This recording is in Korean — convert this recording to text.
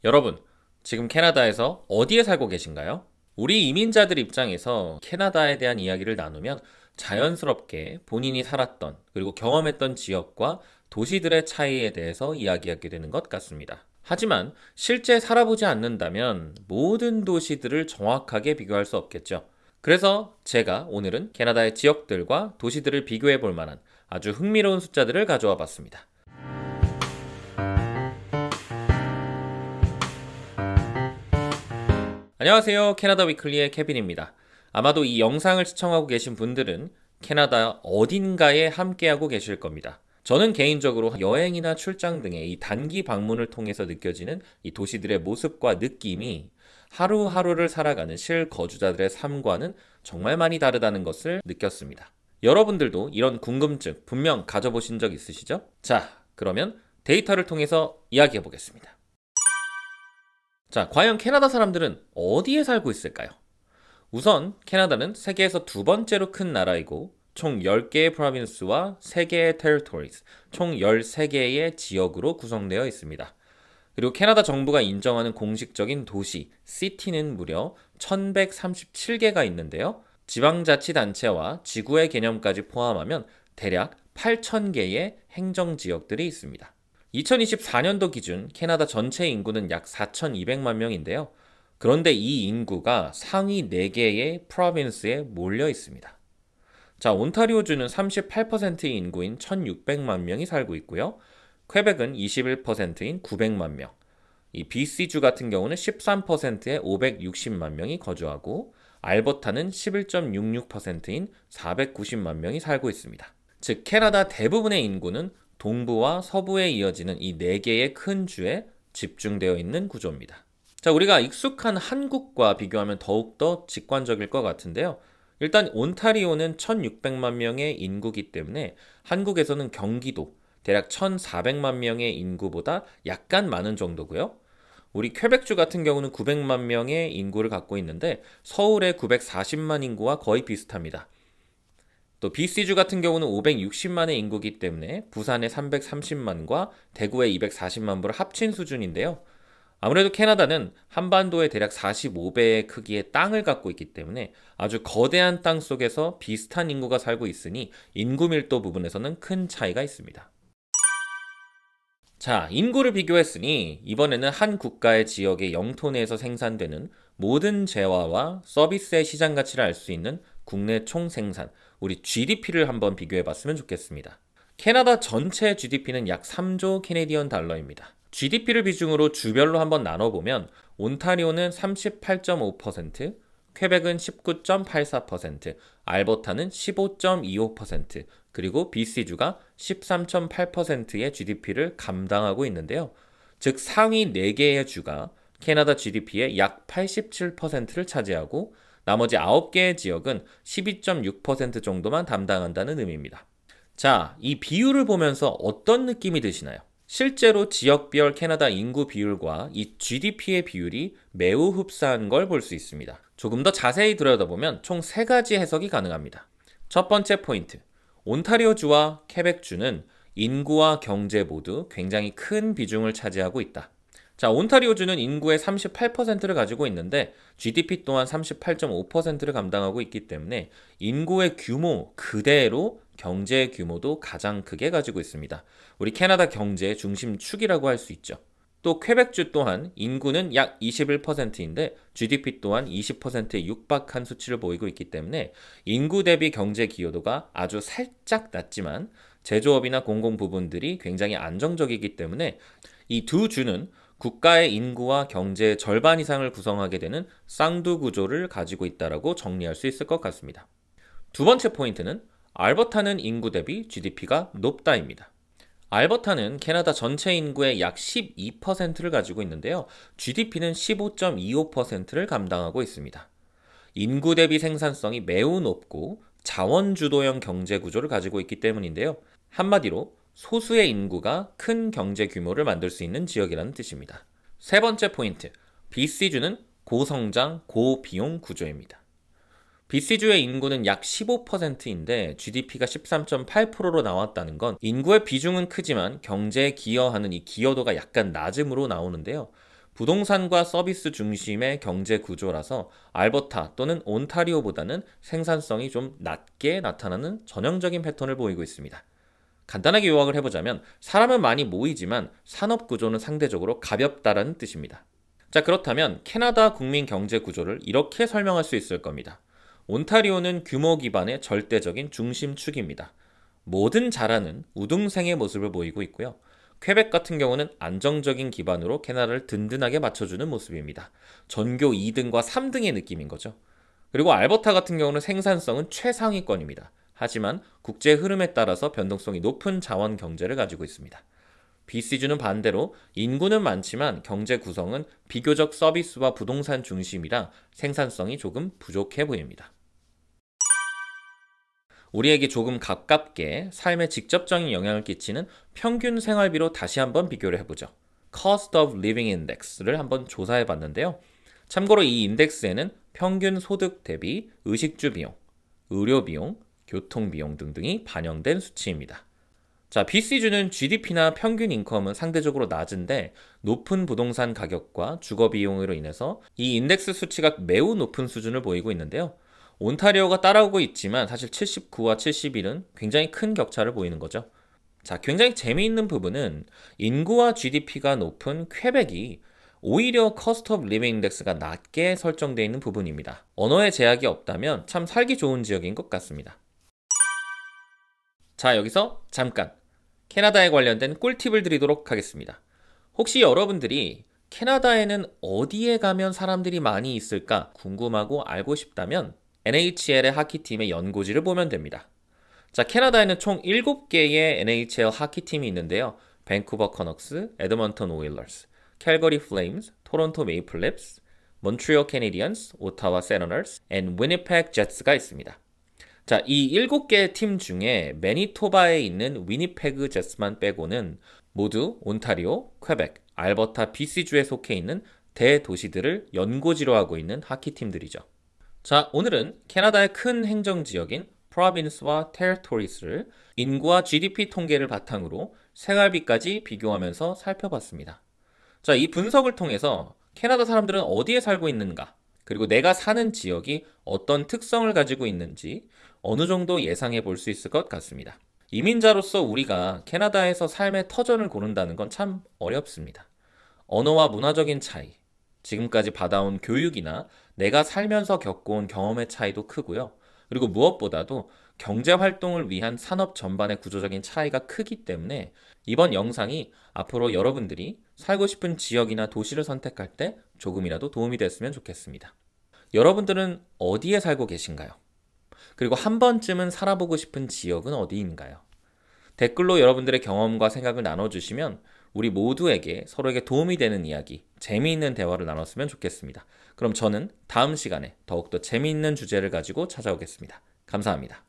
여러분, 지금 캐나다에서 어디에 살고 계신가요? 우리 이민자들 입장에서 캐나다에 대한 이야기를 나누면 자연스럽게 본인이 살았던 그리고 경험했던 지역과 도시들의 차이에 대해서 이야기하게 되는 것 같습니다. 하지만 실제 살아보지 않는다면 모든 도시들을 정확하게 비교할 수 없겠죠. 그래서 제가 오늘은 캐나다의 지역들과 도시들을 비교해 볼 만한 아주 흥미로운 숫자들을 가져와 봤습니다. 안녕하세요. 캐나다 위클리의 케빈입니다. 아마도 이 영상을 시청하고 계신 분들은 캐나다 어딘가에 함께하고 계실 겁니다. 저는 개인적으로 여행이나 출장 등의 이 단기 방문을 통해서 느껴지는 이 도시들의 모습과 느낌이 하루하루를 살아가는 실거주자들의 삶과는 정말 많이 다르다는 것을 느꼈습니다. 여러분들도 이런 궁금증 분명 가져보신 적 있으시죠? 자, 그러면 데이터를 통해서 이야기해 보겠습니다. 자, 과연 캐나다 사람들은 어디에 살고 있을까요? 우선 캐나다는 세계에서 두 번째로 큰 나라이고 총 10개의 프로빈스와 3개의 territories, 총 13개의 지역으로 구성되어 있습니다. 그리고 캐나다 정부가 인정하는 공식적인 도시, 시티는 무려 1137개가 있는데요. 지방자치단체와 지구의 개념까지 포함하면 대략 8000개의 행정지역들이 있습니다. 2024년도 기준 캐나다 전체 인구는 약 4,200만 명인데요. 그런데 이 인구가 상위 4개의 프로빈스에 몰려 있습니다. 자, 온타리오주는 38%의 인구인 1,600만 명이 살고 있고요. 퀘벡은 21%인 900만 명. 이 BC주 같은 경우는 13%의 560만 명이 거주하고 알버타는 11.66%인 490만 명이 살고 있습니다. 즉 캐나다 대부분의 인구는 동부와 서부에 이어지는 이 4개의 큰 주에 집중되어 있는 구조입니다. 자, 우리가 익숙한 한국과 비교하면 더욱더 직관적일 것 같은데요. 일단 온타리오는 1,600만 명의 인구이기 때문에 한국에서는 경기도 대략 1,400만 명의 인구보다 약간 많은 정도고요. 우리 퀘벡주 같은 경우는 900만 명의 인구를 갖고 있는데 서울의 940만 인구와 거의 비슷합니다. 또 BC주 같은 경우는 560만의 인구이기 때문에 부산의 330만과 대구의 240만 부를 합친 수준인데요. 아무래도 캐나다는 한반도의 대략 45배의 크기의 땅을 갖고 있기 때문에 아주 거대한 땅 속에서 비슷한 인구가 살고 있으니 인구 밀도 부분에서는 큰 차이가 있습니다. 자, 인구를 비교했으니 이번에는 한 국가의 지역의 영토 내에서 생산되는 모든 재화와 서비스의 시장 가치를 알 수 있는 국내 총생산, 우리 GDP를 한번 비교해 봤으면 좋겠습니다. 캐나다 전체 GDP는 약 3조 캐네디언 달러입니다. GDP를 비중으로 주별로 한번 나눠보면 온타리오는 38.5%, 퀘벡은 19.84%, 알버타는 15.25%, 그리고 BC주가 13.8%의 GDP를 감당하고 있는데요. 즉 상위 4개의 주가 캐나다 GDP의 약 87%를 차지하고 나머지 9개의 지역은 12.6% 정도만 담당한다는 의미입니다. 자, 이 비율을 보면서 어떤 느낌이 드시나요? 실제로 지역별 캐나다 인구 비율과 이 GDP의 비율이 매우 흡사한 걸 볼 수 있습니다. 조금 더 자세히 들여다보면 총 3가지 해석이 가능합니다. 첫 번째 포인트, 온타리오주와 퀘벡주는 인구와 경제 모두 굉장히 큰 비중을 차지하고 있다. 자, 온타리오주는 인구의 38%를 가지고 있는데 GDP 또한 38.5%를 감당하고 있기 때문에 인구의 규모 그대로 경제의 규모도 가장 크게 가지고 있습니다. 우리 캐나다 경제의 중심축이라고 할 수 있죠. 또 퀘벡주 또한 인구는 약 21%인데 GDP 또한 20%에 육박한 수치를 보이고 있기 때문에 인구 대비 경제 기여도가 아주 살짝 낮지만 제조업이나 공공 부분들이 굉장히 안정적이기 때문에 이 두 주는 국가의 인구와 경제의 절반 이상을 구성하게 되는 쌍두 구조를 가지고 있다고 정리할 수 있을 것 같습니다. 두 번째 포인트는 알버타는 인구 대비 GDP가 높다입니다. 알버타는 캐나다 전체 인구의 약 12%를 가지고 있는데요. GDP는 15.25%를 감당하고 있습니다. 인구 대비 생산성이 매우 높고 자원주도형 경제 구조를 가지고 있기 때문인데요. 한마디로 소수의 인구가 큰 경제 규모를 만들 수 있는 지역이라는 뜻입니다. 세 번째 포인트, BC주는 고성장, 고비용 구조입니다. BC주의 인구는 약 15%인데 GDP가 13.8%로 나왔다는 건 인구의 비중은 크지만 경제에 기여하는 이 기여도가 약간 낮음으로 나오는데요. 부동산과 서비스 중심의 경제 구조라서 알버타 또는 온타리오보다는 생산성이 좀 낮게 나타나는 전형적인 패턴을 보이고 있습니다. 간단하게 요약을 해보자면 사람은 많이 모이지만 산업 구조는 상대적으로 가볍다라는 뜻입니다. 자, 그렇다면 캐나다 국민 경제 구조를 이렇게 설명할 수 있을 겁니다. 온타리오는 규모 기반의 절대적인 중심축입니다. 뭐든 잘하는 우등생의 모습을 보이고 있고요. 퀘벡 같은 경우는 안정적인 기반으로 캐나다를 든든하게 맞춰주는 모습입니다. 전교 2등과 3등의 느낌인 거죠. 그리고 알버타 같은 경우는 생산성은 최상위권입니다. 하지만 국제 흐름에 따라서 변동성이 높은 자원 경제를 가지고 있습니다. BC주는 반대로 인구는 많지만 경제 구성은 비교적 서비스와 부동산 중심이라 생산성이 조금 부족해 보입니다. 우리에게 조금 가깝게 삶에 직접적인 영향을 끼치는 평균 생활비로 다시 한번 비교를 해보죠. Cost of Living Index를 한번 조사해 봤는데요. 참고로 이 인덱스에는 평균 소득 대비 의식주 비용, 의료 비용, 교통 비용 등등이 반영된 수치입니다. 자, BC주는 GDP나 평균 인컴은 상대적으로 낮은데 높은 부동산 가격과 주거 비용으로 인해서 이 인덱스 수치가 매우 높은 수준을 보이고 있는데요. 온타리오가 따라오고 있지만 사실 79와 71은 굉장히 큰 격차를 보이는 거죠. 자, 굉장히 재미있는 부분은 인구와 GDP가 높은 퀘벡이 오히려 커스트 오브 리빙 인덱스가 낮게 설정되어 있는 부분입니다. 언어의 제약이 없다면 참 살기 좋은 지역인 것 같습니다. 자, 여기서 잠깐 캐나다에 관련된 꿀팁을 드리도록 하겠습니다. 혹시 여러분들이 캐나다에는 어디에 가면 사람들이 많이 있을까 궁금하고 알고 싶다면 NHL의 하키팀의 연고지를 보면 됩니다. 자, 캐나다에는 총 7개의 NHL 하키팀이 있는데요. 밴쿠버 커넉스, 에드먼턴 오일러스, 캘거리 플레임스, 토론토 메이플 립스, 몬트리올 캐네디언스, 오타와 세너너스, and 위니펙 제츠가 있습니다. 자, 이 7개의 팀 중에 매니토바에 있는 위니페그 제츠만 빼고는 모두 온타리오, 퀘벡, 알버타, BC주에 속해 있는 대도시들을 연고지로 하고 있는 하키팀들이죠. 자, 오늘은 캐나다의 큰 행정지역인 프로빈스와 테리토리스를 인구와 GDP 통계를 바탕으로 생활비까지 비교하면서 살펴봤습니다. 자, 이 분석을 통해서 캐나다 사람들은 어디에 살고 있는가, 그리고 내가 사는 지역이 어떤 특성을 가지고 있는지 어느 정도 예상해 볼 수 있을 것 같습니다. 이민자로서 우리가 캐나다에서 삶의 터전을 고른다는 건 참 어렵습니다. 언어와 문화적인 차이, 지금까지 받아온 교육이나 내가 살면서 겪어온 경험의 차이도 크고요. 그리고 무엇보다도 경제 활동을 위한 산업 전반의 구조적인 차이가 크기 때문에 이번 영상이 앞으로 여러분들이 살고 싶은 지역이나 도시를 선택할 때 조금이라도 도움이 됐으면 좋겠습니다. 여러분들은 어디에 살고 계신가요? 그리고 한 번쯤은 살아보고 싶은 지역은 어디인가요? 댓글로 여러분들의 경험과 생각을 나눠주시면 우리 모두에게 서로에게 도움이 되는 이야기, 재미있는 대화를 나눴으면 좋겠습니다. 그럼 저는 다음 시간에 더욱더 재미있는 주제를 가지고 찾아오겠습니다. 감사합니다.